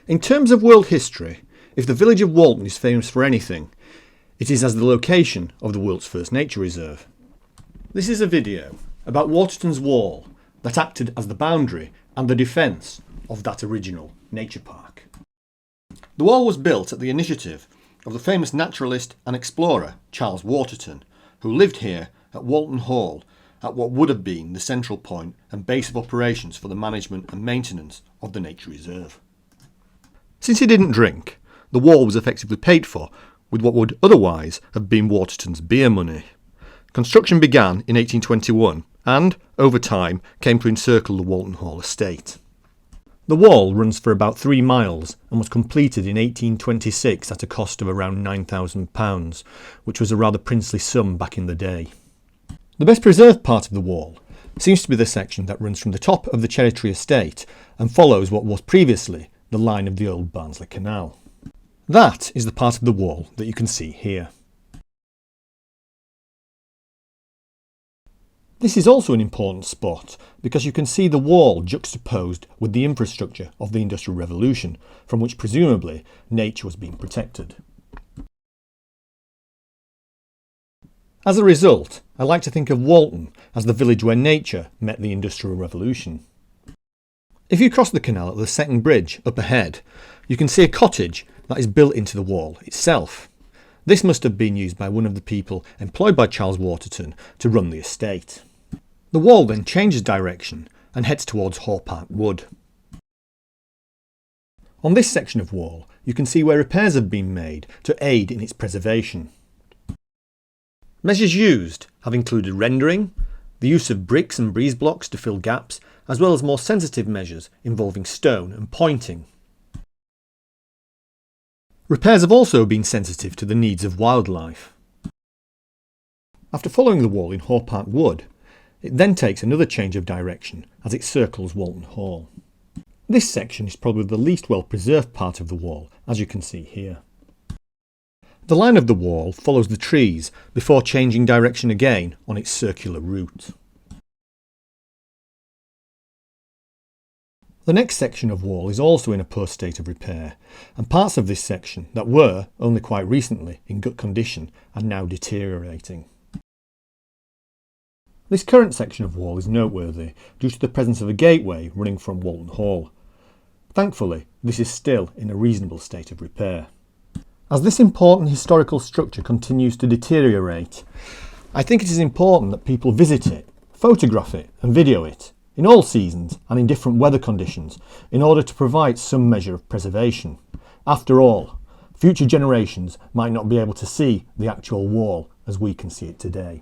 In terms of world history, if the village of Walton is famous for anything, it is as the location of the world's first nature reserve. This is a video about Waterton's wall that acted as the boundary and the defence of that original nature park. The wall was built at the initiative of the famous naturalist and explorer Charles Waterton, who lived here at Walton Hall at what would have been the central point and base of operations for the management and maintenance of the nature reserve. Since he didn't drink, the wall was effectively paid for with what would otherwise have been Waterton's beer money. Construction began in 1821 and, over time, came to encircle the Walton Hall estate. The wall runs for about 3 miles and was completed in 1826 at a cost of around £9,000, which was a rather princely sum back in the day. The best preserved part of the wall seems to be the section that runs from the top of the Cherry Tree estate and follows what was previously the line of the old Barnsley Canal. That is the part of the wall that you can see here. This is also an important spot because you can see the wall juxtaposed with the infrastructure of the Industrial Revolution, from which presumably nature was being protected. As a result, I like to think of Walton as the village where nature met the Industrial Revolution. If you cross the canal at the second bridge up ahead, you can see a cottage that is built into the wall itself. This must have been used by one of the people employed by Charles Waterton to run the estate. The wall then changes direction and heads towards Haw Park Wood. On this section of wall, you can see where repairs have been made to aid in its preservation. Measures used have included rendering, the use of bricks and breeze blocks to fill gaps, as well as more sensitive measures involving stone and pointing. Repairs have also been sensitive to the needs of wildlife. After following the wall in Haw Park Wood, it then takes another change of direction as it circles Walton Hall. This section is probably the least well preserved part of the wall, as you can see here. The line of the wall follows the trees before changing direction again on its circular route. The next section of wall is also in a poor state of repair, and parts of this section that were, only quite recently, in good condition are now deteriorating. This current section of wall is noteworthy due to the presence of a gateway running from Walton Hall. Thankfully, this is still in a reasonable state of repair. As this important historical structure continues to deteriorate, I think it is important that people visit it, photograph it and video it, in all seasons and in different weather conditions, in order to provide some measure of preservation. After all, future generations might not be able to see the actual wall as we can see it today.